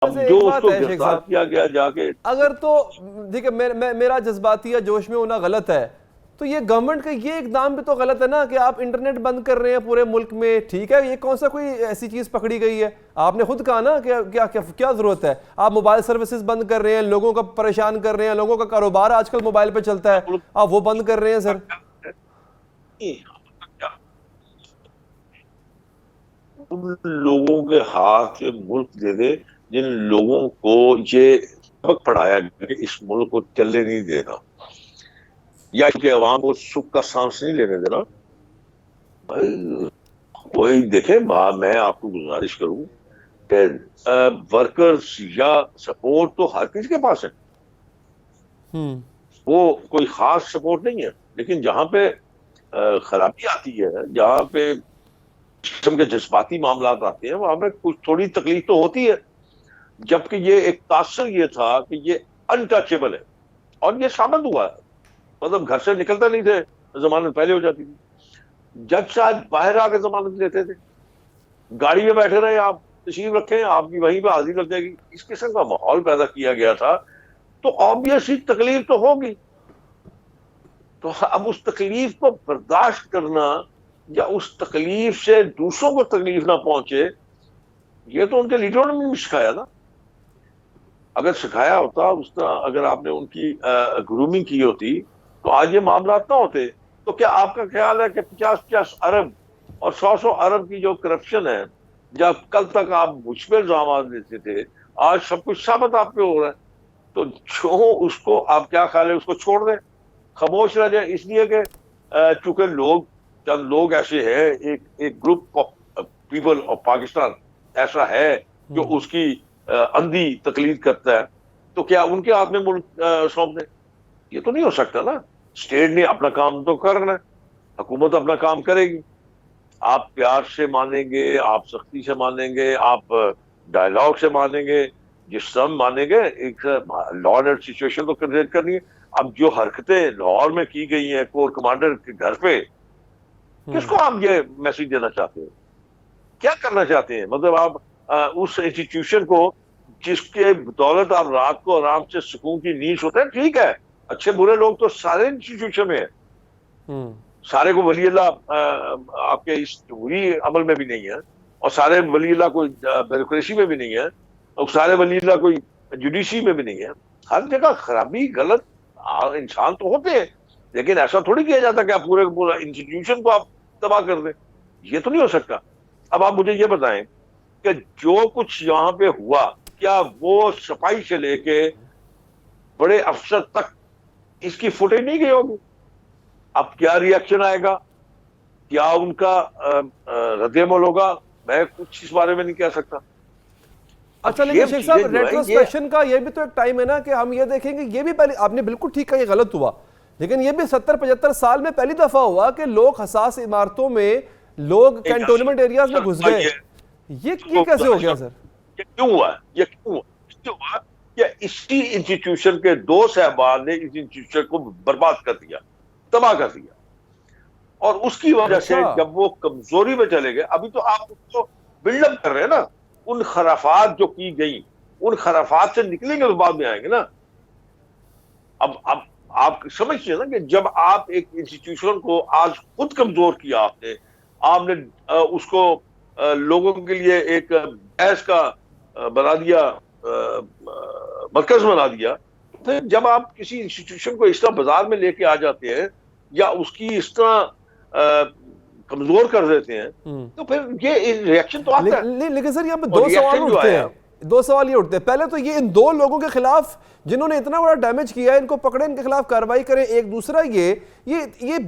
اب ویسے جو ایک اس بات کو ہے شیخ گرفتار صاحب، کیا گیا جا کے، اگر تو دیکھیں میرا جذباتی یا جوش میں ہونا غلط ہے، تو یہ گورنمنٹ کا یہ اقدام بھی تو غلط ہے نا کہ آپ انٹرنیٹ بند کر رہے ہیں پورے ملک میں. ٹھیک ہے، یہ کون سا کوئی ایسی چیز پکڑی گئی ہے؟ آپ نے خود کہا نا کہ کیا ضرورت ہے. آپ موبائل سروسز بند کر رہے ہیں، لوگوں کو پریشان کر رہے ہیں، لوگوں کا کاروبار آج کل موبائل پہ چلتا ہے، آپ وہ بند کر رہے ہیں سر. ان لوگوں کے ہاتھ ملک دے دے جن لوگوں کو یہ سبق پڑھایا گیا کہ اس ملک کو چلنے نہیں دینا، یا کہ عوام کو سکھ کا سانس نہیں لینے دینا. کوئی دیکھیں، میں آپ کو گزارش کروں کہ ورکرز یا سپورٹ تو ہر کسی کے پاس ہے، وہ کوئی خاص سپورٹ نہیں ہے. لیکن جہاں پہ خرابی آتی ہے، جہاں پہ قسم کے جذباتی معاملات آتے ہیں، وہاں پہ کچھ تھوڑی تکلیف تو ہوتی ہے. جبکہ یہ ایک تاثر یہ تھا کہ یہ انٹچیبل ہے، اور یہ ثابت ہوا ہے. مطلب گھر سے نکلتا نہیں تھے، ضمانت پہلے ہو جاتی تھی. جج صاحب باہر آ کے ضمانت لیتے تھے، گاڑی میں بیٹھے رہے، آپ تشریف رکھیں، آپ کی وہیں پہ حاضری لگ جائے گی. اس قسم کا ماحول پیدا کیا گیا تھا. تو آبویسلی تکلیف تو ہوگی. تو اب اس تکلیف کو برداشت کرنا یا اس تکلیف سے دوسروں کو تکلیف نہ پہنچے، یہ تو ان کے لیڈروں نے بھی سکھایا نا. اگر سکھایا ہوتا اس طرح، اگر آپ نے ان کی گرومنگ کی ہوتی تو آج یہ معاملات نہ ہوتے. تو کیا آپ کا خیال ہے کہ 50 ارب اور 100 ارب کی جو کرپشن ہے، جب کل تک آپ مجھ پہ الزامات دیتے تھے، آج سب کچھ ثابت آپ پہ ہو رہا ہے. تو جو اس کو آپ کیا خیال ہے، اس کو چھوڑ دیں، خاموش رہ جائیں. اس لیے کہ چونکہ چند لوگ ایسے ہیں، ایک group of people of Pakistan ایسا ہے جو اس کی اندھی تقلید کرتا ہے، تو کیا ان کے ہاتھ میں ملک سونپ دیں؟ یہ تو نہیں ہو سکتا نا. اسٹیٹ نے اپنا کام تو کرنا ہے، حکومت اپنا کام کرے گی. آپ پیار سے مانیں گے، آپ سختی سے مانیں گے، آپ ڈائلاگ سے مانیں گے، جس طرح مانیں گے، ایک لا اینڈ سچویشن تو کریٹ کرنی ہے. اب جو حرکتیں لاہور میں کی گئی ہیں کور کمانڈر کے گھر پہ، کس کو آپ یہ میسج دینا چاہتے ہیں؟ کیا کرنا چاہتے ہیں؟ مطلب آپ اس انسٹیٹیوشن کو جس کے بدولت آپ رات کو آرام سے سکون کی نیند ہوتا ہے، ٹھیک ہے، اچھے برے لوگ تو سارے انسٹیٹیوشن میں ہیں، سارے کو ولی اللہ آپ کے اس جمہوری عمل میں بھی نہیں ہے، اور سارے ولی اللہ کوئی بیوروکریسی میں بھی نہیں ہے، اور سارے ولی اللہ کوئی جوڈیشری میں بھی نہیں ہے. ہر جگہ خرابی غلط انسان تو ہوتے ہیں، لیکن ایسا تھوڑی کیا جاتا کہ آپ پورے پورا انسٹیٹیوشن کو آپ تباہ کر دیں. یہ تو نہیں ہو سکتا. اب آپ مجھے یہ بتائیں کہ جو کچھ یہاں پہ ہوا، کیا وہ صفائی سے لے کے بڑے افسر تک اس کی فوٹیج نہیں گئی ہوگی؟ اب کیا ری ایکشن آئے گا، کیا ان کا رد عمل ہوگا، میں کچھ اس بارے میں نہیں کہہ سکتا. اب اچھا، لیکن یہ شیخ چیزیں صاحب جو ہے یہ ریٹروسپیکشن کا یہ بھی تو ایک ٹائم ہے نا کہ ہم یہ دیکھیں گے. یہ بھی پہلے آپ نے بالکل ٹھیک کہا، یہ غلط ہوا، لیکن یہ بھی 70-75 سال میں پہلی دفعہ ہوا کہ لوگ حساس عمارتوں میں لوگ کینٹونمنٹ ایریاز میں گھس گئے. یہ کیسے ہو گیا سر؟ یہ کیوں ہوا؟ یہ کیوں ہوا؟ اس لیے ہوا کہ اسی انسٹیٹیوشن کے دو صاحبان نے اس انسٹیٹیوشن کو برباد کر دیا، تباہ کر دیا. اور اس کی وجہ سے اچھا، جب وہ کمزوری میں چلے گئے، ابھی تو آپ اس کو بلڈ اپ کر رہے ہیں نا. ان خرافات جو کی گئی، ان خرافات سے نکلیں گے تو بعد میں آئیں گے نا. اب آپ سمجھتے ہیں نا کہ جب آپ ایک انسٹیٹیوشن کو آج خود کمزور کیا، آپ نے اس کو لوگوں کے لیے ایک بحث کا بنا دیا، مرکز بنا دیا. پھر جب آپ کسی انسٹیٹیوشن کو اس طرح بازار میں لے کے آ جاتے ہیں یا اس کی اس طرح کمزور کر دیتے ہیں، تو پھر یہ ریئیکشن تو آتا ہے. لیکن سر یہاں پہ اور دو سوال ریئیکشن جو اٹھتے آیا، ہیں. دو سوال یہ اٹھتے ہیں. پہلے تو یہ ان دو لوگوں کے خلاف جنہوں نے اتنا بڑا ڈیمیج کیا ہے، ان کو پکڑیں، ان کے خلاف کارروائی کریں. ایک دوسرا یہ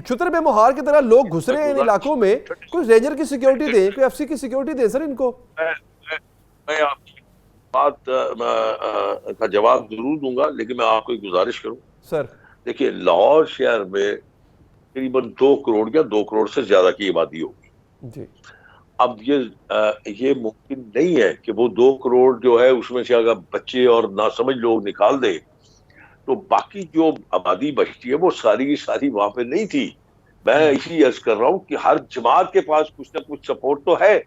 چتر بے مہار کی طرح لوگ گھس رہے ہیں ان علاقوں میں، کوئی رینجر کی سیکیورٹی دیں، کوئی ایف سی کی سیکیورٹی دیں سر ان کو. میں آپ کی بات کا جواب ضرور دوں گا، لیکن میں آپ کو ایک گزارش کروں. سر دیکھیے، لاہور شہر میں تقریباً 2 کروڑ یا 2 کروڑ سے زیادہ کی آبادی ہوگی. جی. اب یہ ممکن نہیں ہے کہ وہ 2 کروڑ جو ہے اس میں سے اگر بچے اور ناسمجھ لوگ نکال دے تو باقی جو آبادی بچتی ہے وہ ساری کی ساری وہاں پہ نہیں تھی. میں اسی عرض کر رہا ہوں کہ ہر جماعت کے پاس کچھ نہ کچھ سپورٹ تو ہے.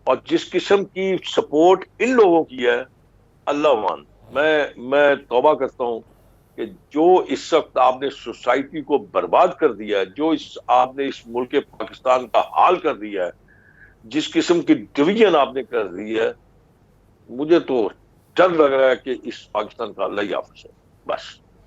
اور جس قسم کی سپورٹ ان لوگوں کی ہے، اللہ مان، میں توبہ کرتا ہوں کہ جو اس وقت آپ نے سوسائٹی کو برباد کر دیا ہے، جو آپ نے اس ملک پاکستان کا حال کر دیا ہے، جس قسم کی ڈویژن آپ نے کر دی ہے، مجھے تو ڈر لگ رہا ہے کہ اس پاکستان کا اللہ ہی حافظ ہے بس.